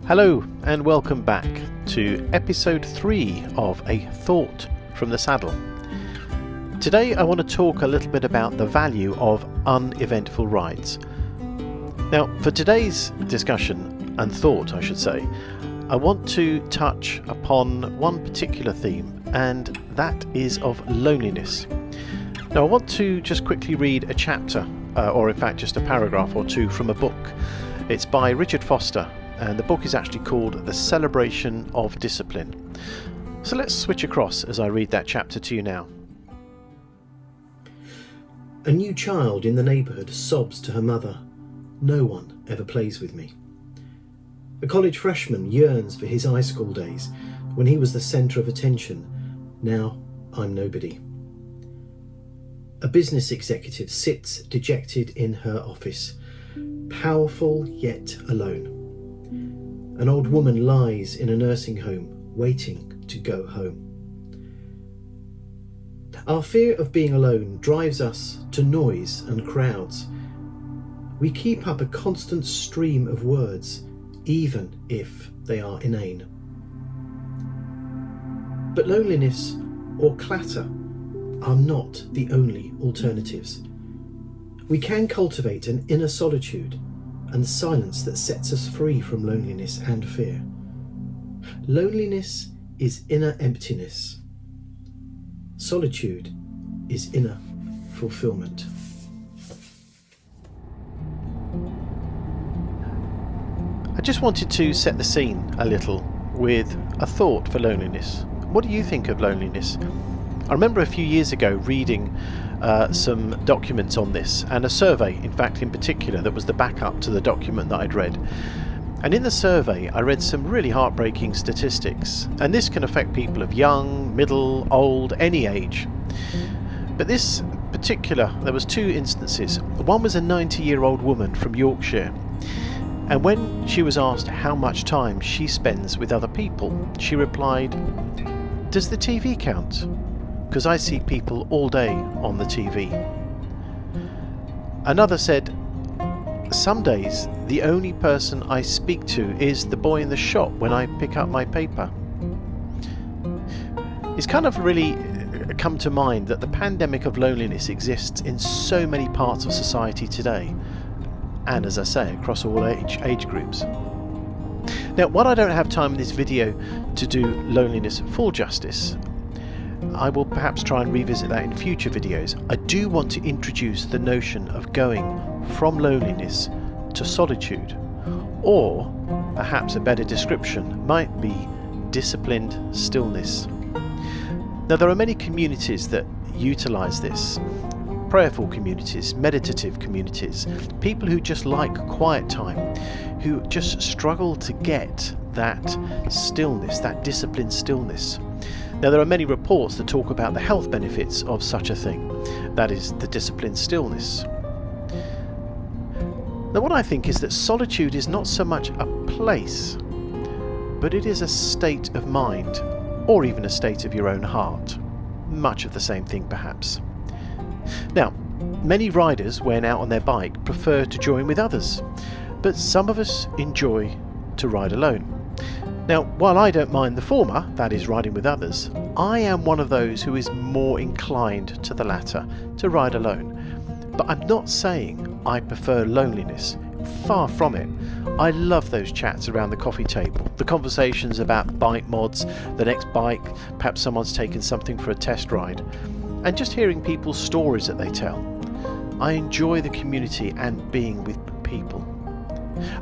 Hello and welcome back to episode 3 of A Thought from the Saddle. Today I want to talk a little bit about the value of uneventful rides. Now, for today's discussion and thought, I should say, I want to touch upon one particular theme, and that is of loneliness. Now, I want to just quickly read a chapter, or in fact just a paragraph or two from a book. It's by Richard Foster, and the book is actually called The Celebration of Discipline. So let's switch across as I read that chapter to you now. A new child in the neighbourhood sobs to her mother, "No one ever plays with me." A college freshman yearns for his high school days when he was the centre of attention. Now I'm nobody. A business executive sits dejected in her office, powerful yet alone. An old woman lies in a nursing home, waiting to go home. Our fear of being alone drives us to noise and crowds. We keep up a constant stream of words, even if they are inane. But loneliness or clatter are not the only alternatives. We can cultivate an inner solitude and silence that sets us free from loneliness and fear. Loneliness is inner emptiness. Solitude is inner fulfilment. I just wanted to set the scene a little with a thought for loneliness. What do you think of loneliness? I remember a few years ago reading some documents on this, and a survey, in fact, in particular, that was the backup to the document that I'd read. And in the survey, I read some really heartbreaking statistics, and this can affect people of young, middle, old, any age. But this particular, there was two instances. One was a 90-year-old woman from Yorkshire, and when she was asked how much time she spends with other people, she replied, "Does the TV count? Because I see people all day on the TV." Another said, "Some days the only person I speak to is the boy in the shop when I pick up my paper." It's kind of really come to mind that the pandemic of loneliness exists in so many parts of society today, and as I say, across all age groups. Now, while I don't have time in this video to do loneliness full justice, I will perhaps try and revisit that in future videos. I do want to introduce the notion of going from loneliness to solitude, or perhaps a better description might be disciplined stillness. Now, there are many communities that utilize this. Prayerful communities, meditative communities, people who just like quiet time, who just struggle to get that stillness, that disciplined stillness. Now, there are many reports that talk about the health benefits of such a thing, that is, the disciplined stillness. Now, what I think is that solitude is not so much a place, but it is a state of mind, or even a state of your own heart. Much of the same thing, perhaps. Now, many riders, when out on their bike, prefer to join with others, but some of us enjoy to ride alone. Now, while I don't mind the former, that is riding with others, I am one of those who is more inclined to the latter, to ride alone. But I'm not saying I prefer loneliness. Far from it. I love those chats around the coffee table, the conversations about bike mods, the next bike, perhaps someone's taken something for a test ride, and just hearing people's stories that they tell. I enjoy the community and being with people.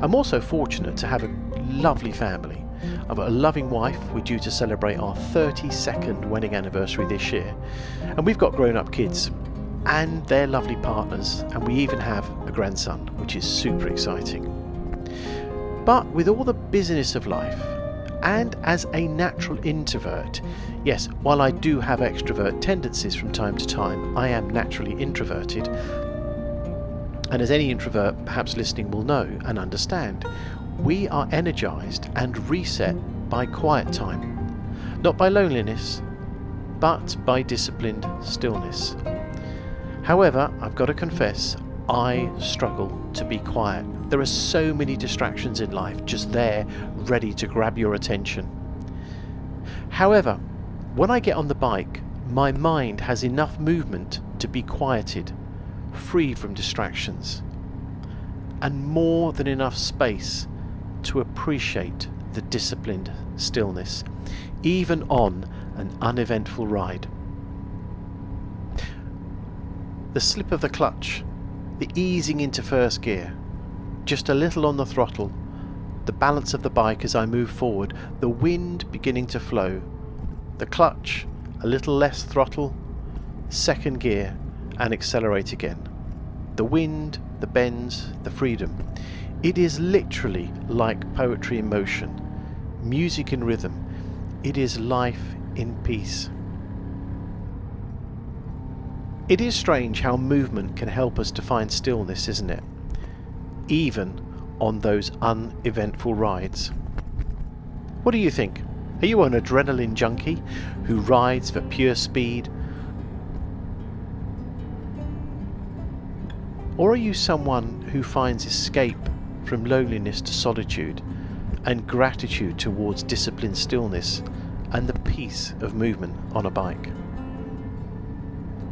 I'm also fortunate to have a lovely family. I've got a loving wife. We're due to celebrate our 32nd wedding anniversary this year, and we've got grown-up kids and their lovely partners, and we even have a grandson, which is super exciting. But with all the busyness of life, and as a natural introvert, yes, while I do have extrovert tendencies from time to time, I am naturally introverted. And as any introvert perhaps listening will know and understand, we are energized and reset by quiet time, not by loneliness, but by disciplined stillness. However, I've got to confess, I struggle to be quiet. There are so many distractions in life just there, ready to grab your attention. However, when I get on the bike, my mind has enough movement to be quieted, free from distractions, and more than enough space to appreciate the disciplined stillness, even on an uneventful ride. The slip of the clutch, the easing into first gear, just a little on the throttle, the balance of the bike as I move forward, the wind beginning to flow, the clutch, a little less throttle, second gear, and accelerate again. The wind, the bends, the freedom. It is literally like poetry in motion, music in rhythm. It is life in peace. It is strange how movement can help us to find stillness, isn't it? Even on those uneventful rides. What do you think? Are you an adrenaline junkie who rides for pure speed? Or are you someone who finds escape from loneliness to solitude and gratitude towards disciplined stillness and the peace of movement on a bike?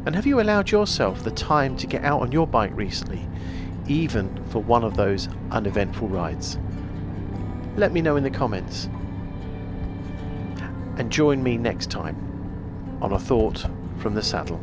And have you allowed yourself the time to get out on your bike recently, even for one of those uneventful rides? Let me know in the comments. And join me next time on A Thought from the Saddle.